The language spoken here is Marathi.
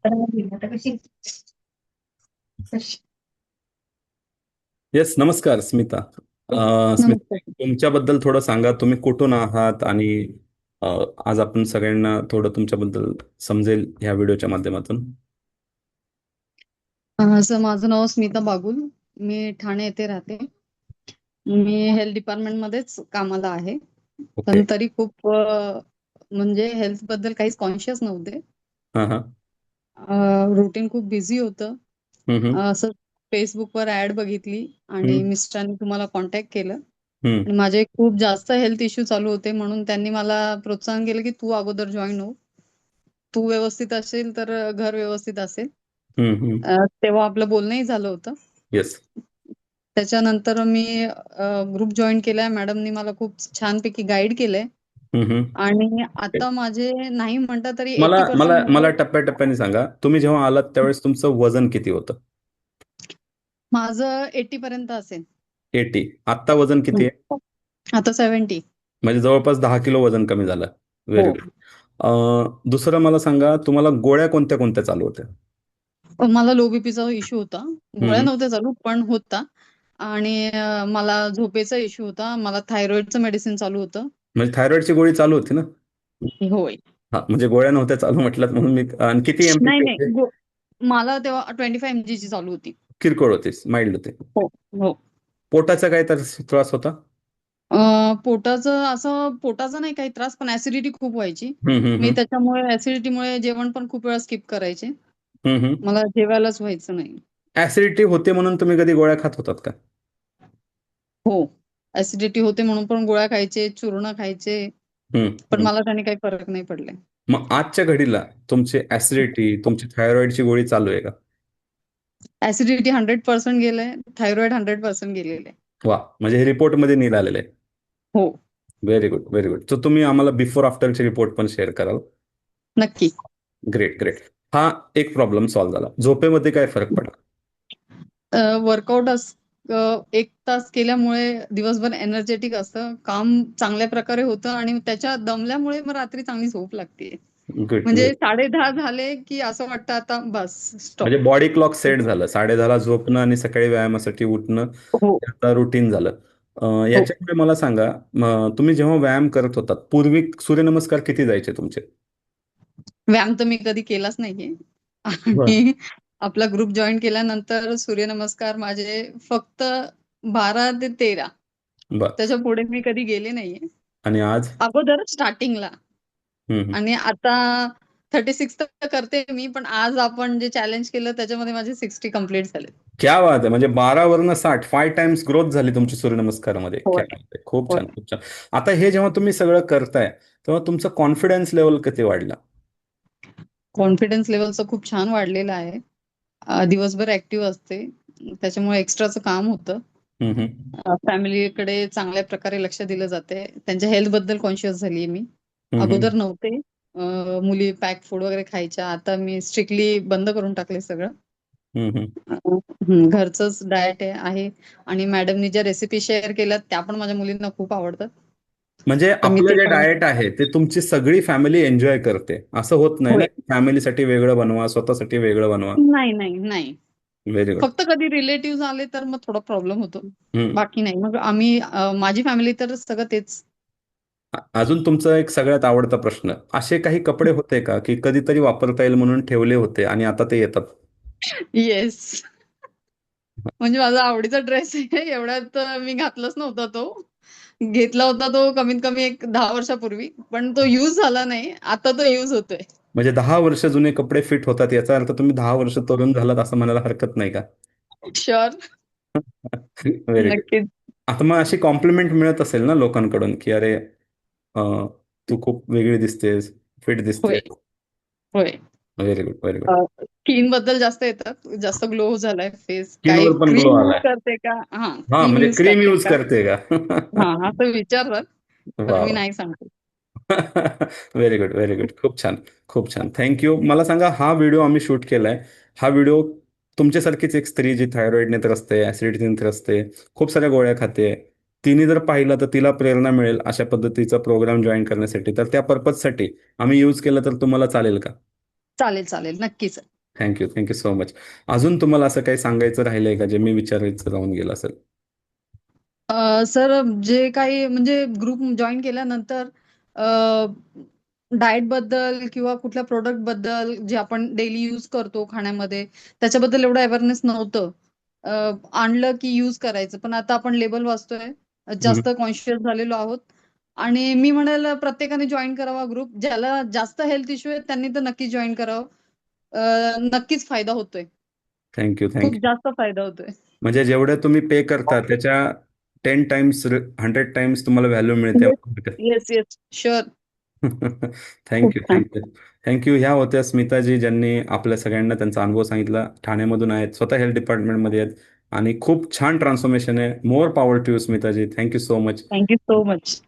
आता कशी कशी- येस, नमस्कार स्मिता. स्मिता, नमस्कार. तुमच्याबद्दल थोडं सांगा. तुम्ही कुठून आहात आणि अ, आज आपण सगळ्यांना थोडं तुमच्याबद्दल समजेल ह्या व्हिडिओच्या माध्यमातून. माझं नाव स्मिता बागुल. मी ठाणे येथे राहते. मी हेल्थ डिपार्टमेंट मध्येच कामाला आहे. ओके. पण तरी खूप म्हणजे हेल्थ बद्दल काहीच कॉन्शियस नव्हते. हां हां. रुटीन खूप बिझी होतं. हम्म. असं फेसबुकवर ऍड बघितली आणि हम्म. मिस्टरांनी तुम्हाला कॉन्टॅक्ट केलं. हम्म. आणि माझे खूप जास्त हेल्थ इश्यू चालू होते, म्हणून त्यांनी मला प्रोत्साहन केलं की तू अगोदर जॉईन हो. तू व्यवस्थित असेल तर घर व्यवस्थित असेल. हम्म. तेव्हा आपलं बोलणंही झालं होतं. येस. त्याच्यानंतर मी ग्रुप जॉईन केलाय. मॅडमनी मला खूप छानपैकी गाईड केलंय. हम्म. आणि आता माझे नाही म्हणता तरी मला एटी मला पर्सेंट मला म्हणजे टप्प्याटप्प्याने सांगा, तुम्ही जेव्हा आलात त्यावेळेस तुमचं वजन किती होतं? माझं 80 पर्यंत असेल. 80. आत्ता वजन किती आहे? हं. आता 70. म्हणजे जवळपास 10 किलो वजन कमी झालं. हो. Very good. दुसरं मला सांगा, तुम्हाला गोळ्या कोणत्या कोणत्या चालू होत्या? मला लो बीपीचा इश्यू होता. गोळ्या हम्म. नव्हत्या चालू पण होता. आणि मला झोपेचा इश्यू होता. मला थायरॉइडचं मेडिसिन चालू होतं. म्हणजे थायरॉइडची गोळी चालू होती ना? होय. हा, म्हणजे गोळ्या नव्हत्या चालू म्हटलात म्हणून मी. आणि किती नाही एमपीचे नाही होते? मला तेव्हा 25 mg ची चालू होती. किरकोळ होते, माइल्ड होते. हो. हो. पोटाचा काय तर त्रास होता? पोटाचं असं पोटाचा नाही काही त्रास, पण ऍसिडिटी खूप व्हायची. मी हम्म. त्याच्यामुळे ऍसिडिटीमुळे जेवण पण खूप वेळा स्किप करायचे. हम्म. मला जेवायलाच व्हायचं नाही. ऍसिडिटी होते म्हणून तुम्ही कधी गोळ्या खात होतात का? हो. ऍसिडिटी होते म्हणून पण गोळ्या खायचे, चूर्ण खायचे. पण हम्म. मला त्याने काही फरक नाही पडले. मग आजच्या घडीला तुमचे ऍसिडिटी, तुमची थायरॉइडची गोळी चालू आहे का? ऍसिडिटी 100% गेलंय. थायरॉइड 100% गेलेलं आहे. वा, म्हणजे हे रिपोर्टमध्ये आलेलं आहे. हो. Very good, very good. तर तुम्ही आम्हाला बिफोर आफ्टरचे रिपोर्ट पण शेअर कराल? नक्की. Great, great. हा, एक प्रॉब्लेम सॉल्व्ह झाला. झोपेमध्ये काय फरक पडला? वर्कआउट 1 तास केल्यामुळे दिवसभर एनर्जेटिक असतं. काम चांगल्या प्रकारे होतं आणि त्याच्या दमल्यामुळे मग रात्री चांगली झोप लागते. गुड. म्हणजे 10:30 झाले की असं वाटतं आता बस स्टॉप. म्हणजे बॉडी क्लॉक सेट झालं, 10:30ला झोपणं आणि सकाळी व्यायामासाठी उठणं. हो. हे आता रुटीन झालं. हो. याच्यामुळे मला सांगा, तुम्ही जेव्हा व्यायाम करत होतात पूर्वी सूर्यनमस्कार किती जायचे तुमचे? व्यायाम तर मी कधी केलाच नाहीये. बर. आणि आपला ग्रुप जॉईन केल्यानंतर सूर्यनमस्कार माझे फक्त 12 ते 13. बर. त्याच्या पुढे मी कधी गेले नाहीये. आणि आज? अगोदर स्टार्टिंगला. हम्म. आणि आता 36 तर करते मी, पण आज आपण जे चॅलेंज केलं त्याच्यामध्ये माझे 60 कंप्लीट झाले. क्या बात आहे. म्हणजे 12 वरनं 60, 5 टाइम्स ग्रोथ झाली तुमची सूर्यनमस्कारामध्ये. होय. क्या बात आहे. खूप होय. छान, खूप छान. आता हे जेव्हा तुम्ही सगळं करताय तेव्हा तुमचं कॉन्फिडन्स लेवल किती वाढला? कॉन्फिडन्स लेवलचं खूप छान वाढलेलं आहे. दिवसभर ऍक्टिव्ह असते. त्याच्यामुळे एक्स्ट्राचं काम होतं. हम्म. फॅमिलीकडे चांगल्या प्रकारे लक्ष दिलं जाते. त्यांच्या हेल्थ बद्दल कॉन्शियस झालीये मी. हम्म. अगोदर नव्हते. मुली पॅक फूड वगैरे खायच्या. आता मी स्ट्रिक्टली बंद करून टाकले सगळं. हम्म. घरचंच डाएट आहे. आणि मॅडमनी ज्या रेसिपी शेअर केल्यात त्या पण माझ्या मुलींना खूप आवडतात. म्हणजे तर मी आपलं ते जे पण. डाएट आहे ते तुमची सगळी फॅमिली एन्जॉय करते, असं होत नाही ना? होय. फॅमिलीसाठी वेगळं बनवा, स्वतःसाठी वेगळं बनवा. नाही, नाही, नाही. Very good. फक्त कधी रिलेटिव्हज आले तर मग थोडा प्रॉब्लेम होतो. बाकी नाही. मग आम्ही माझी फॅमिली तर सगळं तेच. अजून तुमचा एक सगळ्यात आवडता प्रश्न, असे काही कपडे होते का की कधीतरी वापरता येईल म्हणून ठेवले होते आणि आता ते येतात? येस. म्हणजे माझा आवडीचा ड्रेस आहे. एवढ्यात मी घातलाच नव्हता तो. घेतला होता तो कमीत कमी एक 10 वर्षापूर्वी. पण तो युज झाला नाही. आता तो युज होतोय. म्हणजे 10 वर्ष जुने कपडे फिट होतात, याचा अर्थ तुम्ही 10 वर्ष तरुण झालात असं म्हणायला हरकत नाही का? शुअर. Very good. नक्कीच. आता मग अशी कॉम्प्लिमेंट मिळत असेल ना लोकांकडून की अरे, तू खूप वेगळी दिसतेस, फिट होय. दिसतेस. होय. Very good, very good. Skin बद्दल जास्त येतात. जास्त ग्लो झालाय फेस. काही स्किनवर पण ग्लो क्रीम युज आलाय? करते का? हा, हा, क्रीम म्हणजे युज क्रीम करते यूज का? करते का? हा, असं विचारतात. पण वा. मी नाही सांगते. Very good, very good. खूप छान, खूप छान. थँक्यू. मला सांगा, हा व्हिडिओ आम्ही शूट केलाय. हा व्हिडिओ तुमच्यासारखीच एक स्त्री जी थायरॉइडने त्रस्त, ऍसिडिटीने त्रस्त, खूप साऱ्या गोळ्या खाते, तिने जर पाहिलं तर तिला प्रेरणा मिळेल अशा पद्धतीचा प्रोग्राम जॉईन करण्यासाठी. तर त्या पर्पजसाठी आम्ही यूज केलं तर तुम्हाला चालेल का? चालेल, चालेल. नक्कीच. Thank you so much. अजून तुम्हाला असं काही सांगायचं राहिलंय का जे मी विचारायचं राहून गेलं असेल? सर, जे काही म्हणजे ग्रुप जॉईन केल्यानंतर डाएट बद्दल किंवा कुठल्या प्रोडक्ट बद्दल जे आपण डेली यूज करतो खाण्यामध्ये, त्याच्याबद्दल एवढं अवेअरनेस नव्हतं. अ, आणलं की यूज करायचं. पण आता आपण लेबल वाचतोय, हम्म. जास्त कॉन्शियस झालेलो आहोत. आणि मी म्हणेल प्रत्येकाने जॉईन करावा ग्रुप. ज्याला जास्त हेल्थ इश्यू आहेत त्यांनी तर नक्की जॉईन करावं. नक्कीच फायदा होतोय. थँक्यू खूप थँक्यू. जास्त फायदा होतोय. म्हणजे जेवढे तुम्ही पे करता त्याच्या 10 टाइम्स 100 टाइम्स तुम्हाला व्हॅल्यू मिळते. Yes, yes, yes. शुअर. खूप थँक्यू छान. थँक्यू. थँक्यू. ह्या होत्या स्मिताजी, ज्यांनी आपल्या सगळ्यांना त्यांचा अनुभव सांगितला. ठाण्यामधून आहेत, स्वतः हेल्थ डिपार्टमेंटमध्ये आहेत आणि खूप छान ट्रान्सफॉर्मेशन आहे. More power to you Smitaji. Thank you so much. Thank you so much.